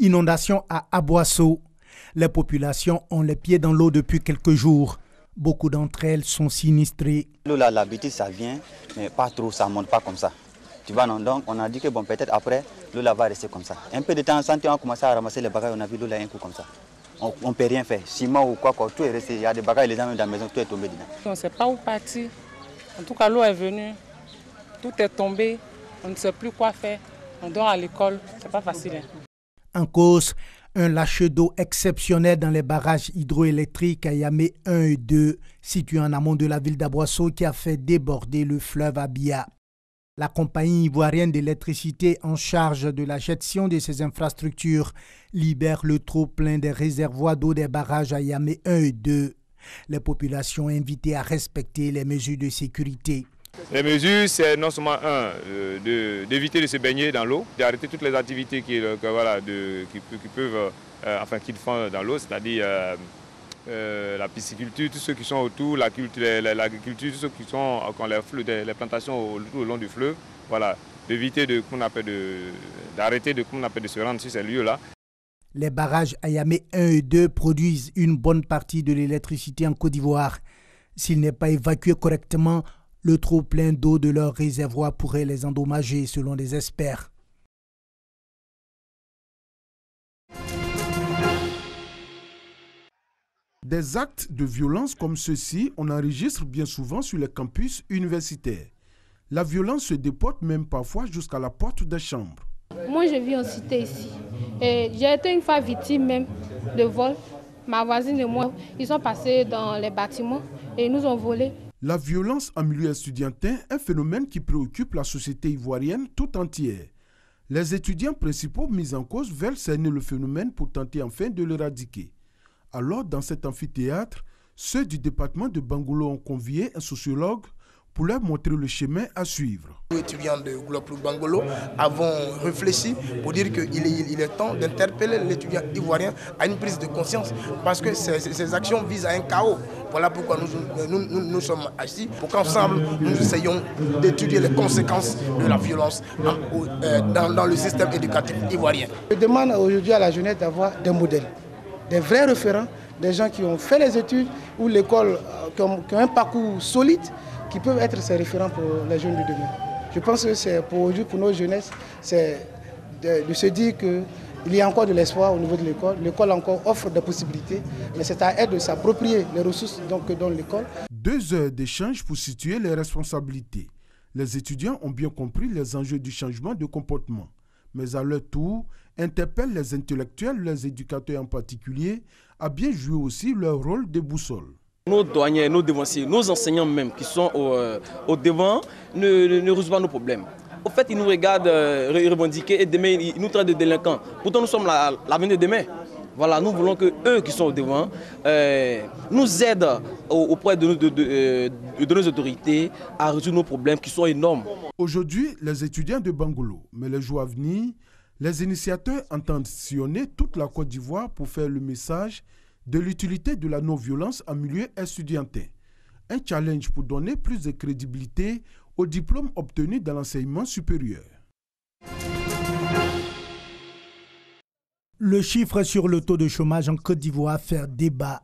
Inondation à Aboissou. Les populations ont les pieds dans l'eau depuis quelques jours. Beaucoup d'entre elles sont sinistrées. L'eau là, l'habitude ça vient, mais pas trop, ça ne monte pas comme ça. Tu vois, non? Donc on a dit que bon, peut-être après, l'eau là va rester comme ça. Un peu de temps en temps, on a commencé à ramasser les bagages, on a vu l'eau là un coup comme ça. On ne peut rien faire. Ciment ou quoi, tout est resté. Il y a des bagages, les gens même dans la maison, tout est tombé dedans. On ne sait pas où partir. En tout cas, l'eau est venue, tout est tombé, on ne sait plus quoi faire. On dort à l'école, c'est pas facile. En cause, un lâcher d'eau exceptionnel dans les barrages hydroélectriques à Yamé 1 et 2, situés en amont de la ville d'Aboissou, qui a fait déborder le fleuve Abia. La compagnie ivoirienne d'électricité en charge de la gestion de ces infrastructures libère le trop-plein des réservoirs d'eau des barrages à Yamé 1 et 2. Les populations invitées à respecter les mesures de sécurité. Les mesures, c'est non seulement d'éviter de se baigner dans l'eau, d'arrêter toutes les activités qu'ils font dans l'eau, c'est-à-dire la pisciculture, tous ceux qui sont autour, l'agriculture, tous ceux qui sont les plantations au long du fleuve, voilà, d'éviter d'arrêter de se rendre sur ces lieux-là. Les barrages à Yamé 1 et 2 produisent une bonne partie de l'électricité en Côte d'Ivoire. S'il n'est pas évacué correctement, le trop-plein d'eau de leurs réservoirs pourrait les endommager, selon les experts. Des actes de violence comme ceux-ci, on enregistre bien souvent sur les campus universitaires. La violence se déporte même parfois jusqu'à la porte des chambres. Moi, je vis en cité ici. Et j'ai été une fois victime même de vol. Ma voisine et moi, ils sont passés dans les bâtiments et ils nous ont volé. La violence en milieu estudiantin est un phénomène qui préoccupe la société ivoirienne tout entière. Les étudiants principaux mis en cause veulent cerner le phénomène pour tenter enfin de l'éradiquer. Alors, dans cet amphithéâtre, ceux du département de Bangolo ont convié un sociologue pour leur montrer le chemin à suivre. Les étudiants de Global Bangolo avons réfléchi pour dire qu'il est temps d'interpeller l'étudiant ivoirien à une prise de conscience parce que ces actions visent à un chaos. Voilà pourquoi nous sommes assis, pour qu'ensemble nous essayons d'étudier les conséquences de la violence dans le système éducatif ivoirien. Je demande aujourd'hui à la jeunesse d'avoir des modèles, des vrais référents, des gens qui ont fait les études ou l'école, qui ont un parcours solide, qui peuvent être ces référents pour les jeunes de demain. Je pense que c'est pour nos jeunesses, c'est de se dire qu'il y a encore de l'espoir au niveau de l'école. L'école encore offre des possibilités, mais c'est à elle de s'approprier les ressources que donne l'école. 2 heures d'échange pour situer les responsabilités. Les étudiants ont bien compris les enjeux du changement de comportement, mais à leur tour, interpellent les intellectuels, les éducateurs en particulier, à bien jouer aussi leur rôle de boussole. Nos douaniers, nos devanciers, nos enseignants même qui sont au devant ne résolvent pas nos problèmes. Au fait, ils nous regardent revendiquer et demain ils nous traitent de délinquants. Pourtant, nous sommes l'avenir de demain. Voilà, nous voulons que eux qui sont au devant nous aident auprès de nos autorités à résoudre nos problèmes qui sont énormes. Aujourd'hui, les étudiants de Bangolo, mais les jours à venir, les initiateurs entendent sillonner toute la Côte d'Ivoire pour faire le message de l'utilité de la non-violence en milieu estudiantin. Un challenge pour donner plus de crédibilité aux diplômes obtenus dans l'enseignement supérieur. Le chiffre sur le taux de chômage en Côte d'Ivoire fait débat.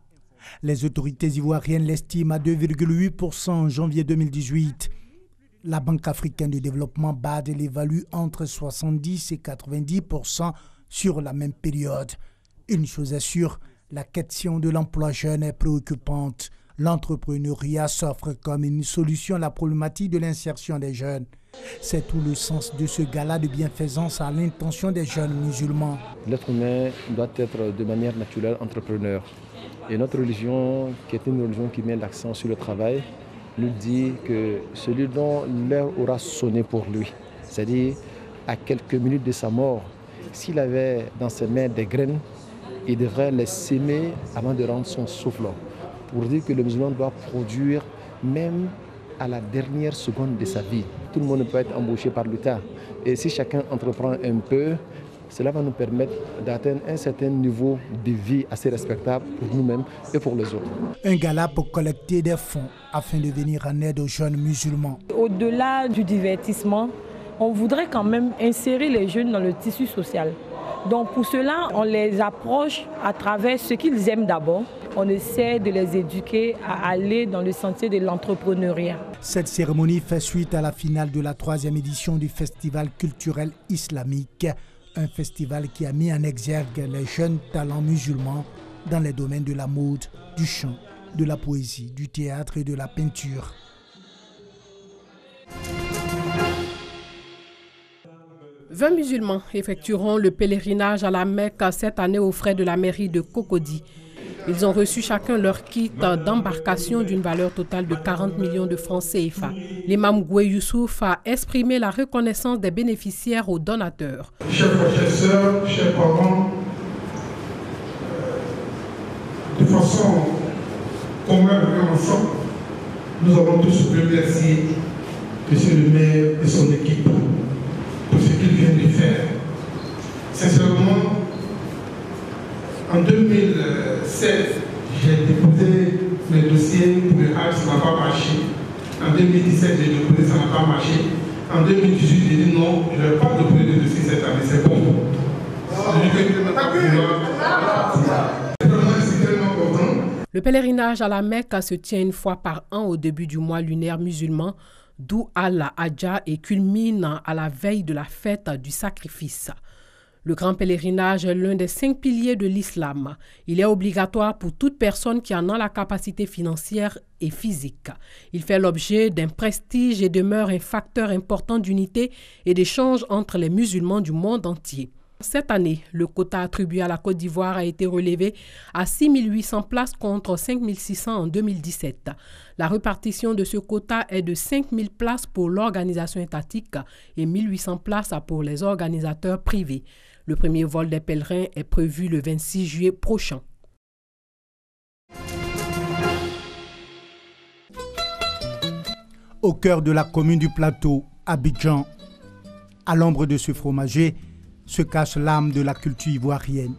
Les autorités ivoiriennes l'estiment à 2,8% en janvier 2018. La Banque africaine de développement BAD l'évalue entre 70 et 90% sur la même période. Une chose est sûre, la question de l'emploi jeune est préoccupante. L'entrepreneuriat s'offre comme une solution à la problématique de l'insertion des jeunes. C'est tout le sens de ce gala de bienfaisance à l'intention des jeunes musulmans. L'être humain doit être de manière naturelle entrepreneur. Et notre religion, qui est une religion qui met l'accent sur le travail, nous dit que celui dont l'heure aura sonné pour lui, c'est-à-dire à quelques minutes de sa mort, s'il avait dans ses mains des graines, il devrait les s'aimer avant de rendre son souffle. Pour dire que le musulman doit produire même à la dernière seconde de sa vie. Tout le monde ne peut être embauché par l'État. Et si chacun entreprend un peu, cela va nous permettre d'atteindre un certain niveau de vie assez respectable pour nous-mêmes et pour les autres. Un gala pour collecter des fonds afin de venir en aide aux jeunes musulmans. Au-delà du divertissement, on voudrait quand même insérer les jeunes dans le tissu social. Donc pour cela, on les approche à travers ce qu'ils aiment d'abord. On essaie de les éduquer à aller dans le sentier de l'entrepreneuriat. Cette cérémonie fait suite à la finale de la 3e édition du Festival culturel islamique, un festival qui a mis en exergue les jeunes talents musulmans dans les domaines de la mode, du chant, de la poésie, du théâtre et de la peinture. « 20 musulmans effectueront le pèlerinage à la Mecque cette année aux frais de la mairie de Cocody. Ils ont reçu chacun leur kit d'embarcation d'une valeur totale de 40 millions de francs CFA. L'imam Goué Youssouf a exprimé la reconnaissance des bénéficiaires aux donateurs. Chers frères et sœurs, chers parents, de façon commune et ensemble, nous avons tous remercié M. le maire et son équipe pour ce qu'ils viennent de faire. Sincèrement, en 2016, j'ai déposé mes dossiers pour le Hajj, ça n'a pas marché. En 2017, j'ai déposé, ça n'a pas marché. En 2018, j'ai dit non, je ne vais pas déposer de dossier cette année, c'est bon. Le pèlerinage à la Mecque se tient une fois par an au début du mois lunaire musulman, d'où al-Hajja et culmine à la veille de la fête du sacrifice. Le grand pèlerinage est l'un des 5 piliers de l'islam. Il est obligatoire pour toute personne qui en a la capacité financière et physique. Il fait l'objet d'un prestige et demeure un facteur important d'unité et d'échange entre les musulmans du monde entier. Cette année, le quota attribué à la Côte d'Ivoire a été relevé à 6 800 places contre 5 600 en 2017. La répartition de ce quota est de 5 000 places pour l'organisation étatique et 1 800 places pour les organisateurs privés. Le premier vol des pèlerins est prévu le 26 juillet prochain. Au cœur de la commune du Plateau, Abidjan, à l'ombre de ce fromager, se cache l'âme de la culture ivoirienne,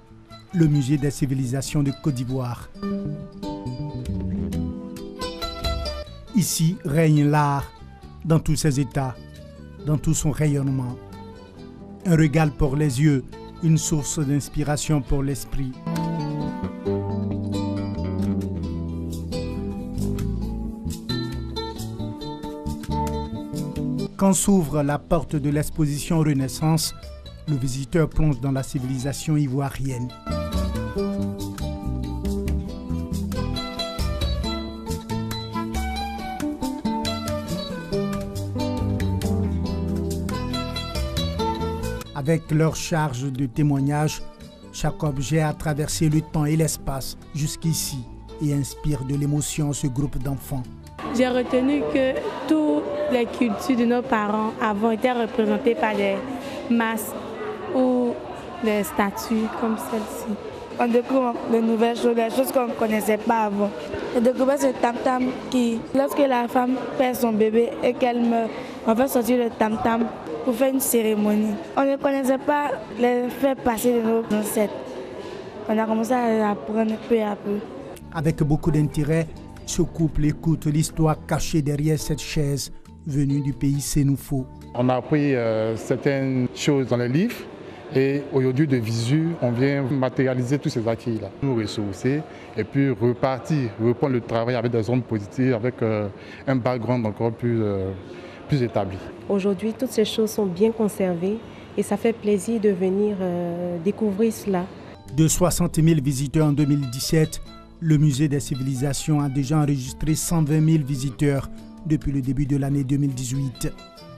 le musée des civilisations de Côte d'Ivoire. Ici règne l'art dans tous ses états, dans tout son rayonnement. Un régal pour les yeux, une source d'inspiration pour l'esprit. Quand s'ouvre la porte de l'exposition Renaissance, le visiteur plonge dans la civilisation ivoirienne. Avec leur charge de témoignages, chaque objet a traversé le temps et l'espace jusqu'ici et inspire de l'émotion à ce groupe d'enfants. J'ai retenu que toutes les cultures de nos parents avant été représentées par des masques ou des statues comme celle-ci. On découvre de nouvelles choses, des choses qu'on ne connaissait pas avant. J'ai découvert ce tam-tam qui, lorsque la femme perd son bébé et qu'elle meurt, on fait sortir le tam-tam pour faire une cérémonie. On ne connaissait pas les faits passés de nos ancêtres. On a commencé à apprendre peu à peu. Avec beaucoup d'intérêt, ce couple écoute l'histoire cachée derrière cette chaise venue du pays Sénoufo. On a appris certaines choses dans les livres et aujourd'hui de visu, on vient matérialiser tous ces acquis-là. Nous ressourcer et puis repartir, reprendre le travail avec des ondes positives, avec un background encore plus établi. Aujourd'hui, toutes ces choses sont bien conservées et ça fait plaisir de venir découvrir cela. De 60 000 visiteurs en 2017, le musée des civilisations a déjà enregistré 120 000 visiteurs depuis le début de l'année 2018.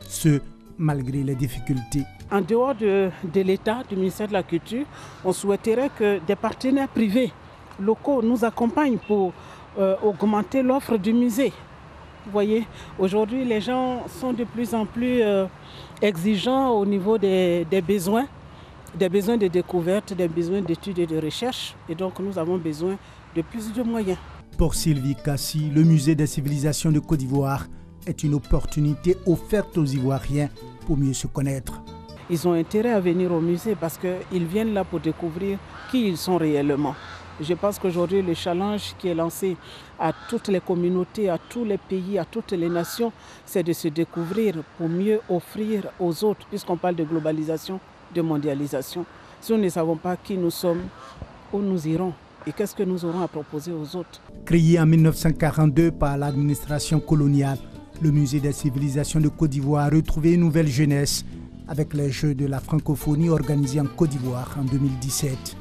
Ce, malgré les difficultés. En dehors de l'État, du ministère de la Culture, on souhaiterait que des partenaires privés locaux nous accompagnent pour augmenter l'offre du musée. Vous voyez, aujourd'hui, les gens sont de plus en plus exigeants au niveau des besoins de découverte, des besoins d'études et de recherche. Et donc, nous avons besoin de plus de moyens. Pour Sylvie Kassi, le musée des civilisations de Côte d'Ivoire est une opportunité offerte aux Ivoiriens pour mieux se connaître. Ils ont intérêt à venir au musée parce qu'ils viennent là pour découvrir qui ils sont réellement. Je pense qu'aujourd'hui, le challenge qui est lancé à toutes les communautés, à tous les pays, à toutes les nations, c'est de se découvrir pour mieux offrir aux autres, puisqu'on parle de globalisation, de mondialisation. Si nous ne savons pas qui nous sommes, où nous irons et qu'est-ce que nous aurons à proposer aux autres. Créé en 1942 par l'administration coloniale, le Musée des civilisations de Côte d'Ivoire a retrouvé une nouvelle jeunesse avec les Jeux de la francophonie organisés en Côte d'Ivoire en 2017.